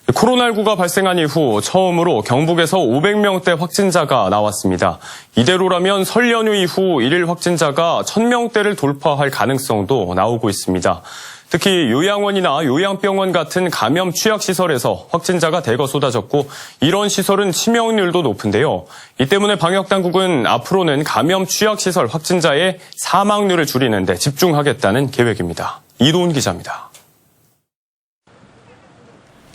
코로나19가 발생한 이후 처음으로 경북에서 500명대 확진자가 나왔습니다. 이대로라면 설 연휴 이후 일일 확진자가 1000명대를 돌파할 가능성도 나오고 있습니다. 특히 요양원이나 요양병원 같은 감염 취약시설에서 확진자가 대거 쏟아졌고 이런 시설은 치명률도 높은데요. 이 때문에 방역당국은 앞으로는 감염 취약시설 확진자의 사망률을 줄이는 데 집중하겠다는 계획입니다. 이도훈 기자입니다.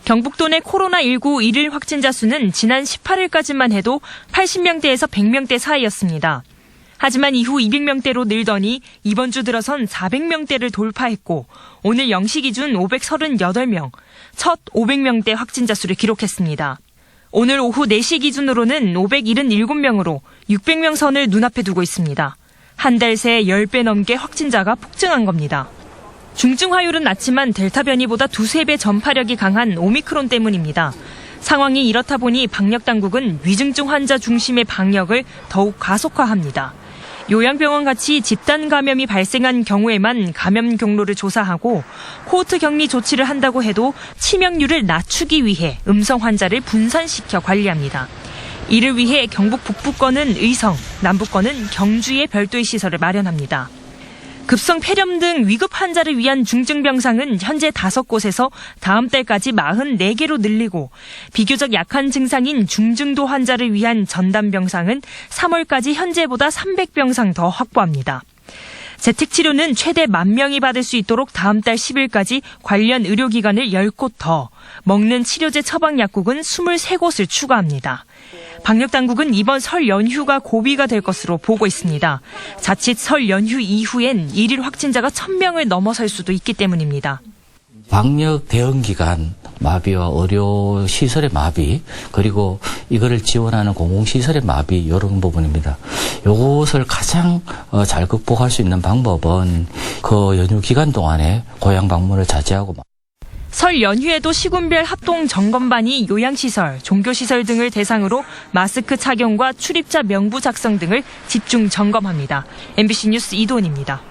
경북도 내 코로나19 일일 확진자 수는 지난 18일까지만 해도 80명대에서 100명대 사이였습니다. 하지만 이후 200명대로 늘더니 이번 주 들어선 400명대를 돌파했고 오늘 0시 기준 538명, 첫 500명대 확진자 수를 기록했습니다. 오늘 오후 4시 기준으로는 577명으로 600명 선을 눈앞에 두고 있습니다. 한 달 새 10배 넘게 확진자가 폭증한 겁니다. 중증 화율은 낮지만 델타 변이보다 2~3배 전파력이 강한 오미크론 때문입니다. 상황이 이렇다 보니 방역당국은 위중증 환자 중심의 방역을 더욱 가속화합니다. 요양병원 같이 집단 감염이 발생한 경우에만 감염 경로를 조사하고 코호트 격리 조치를 한다고 해도 치명률을 낮추기 위해 음성 환자를 분산시켜 관리합니다. 이를 위해 경북 북부권은 의성, 남부권은 경주에 별도의 시설을 마련합니다. 급성 폐렴 등 위급 환자를 위한 중증병상은 현재 5곳에서 다음 달까지 44개로 늘리고 비교적 약한 증상인 중증도 환자를 위한 전담병상은 3월까지 현재보다 300병상 더 확보합니다. 재택치료는 최대 10,000명이 받을 수 있도록 다음 달 10일까지 관련 의료기관을 10곳 더, 먹는 치료제 처방약국은 23곳을 추가합니다. 방역당국은 이번 설 연휴가 고비가 될 것으로 보고 있습니다. 자칫 설 연휴 이후엔 일일 확진자가 1000명을 넘어설 수도 있기 때문입니다. 방역 대응 기간 마비와 의료 시설의 마비, 그리고 이거를 지원하는 공공시설의 마비, 이런 부분입니다. 요것을 가장 잘 극복할 수 있는 방법은 그 연휴 기간 동안에 고향 방문을 자제하고 설 연휴에도 시군별 합동 점검반이 요양시설, 종교시설 등을 대상으로 마스크 착용과 출입자 명부 작성 등을 집중 점검합니다. MBC 뉴스 이도훈입니다.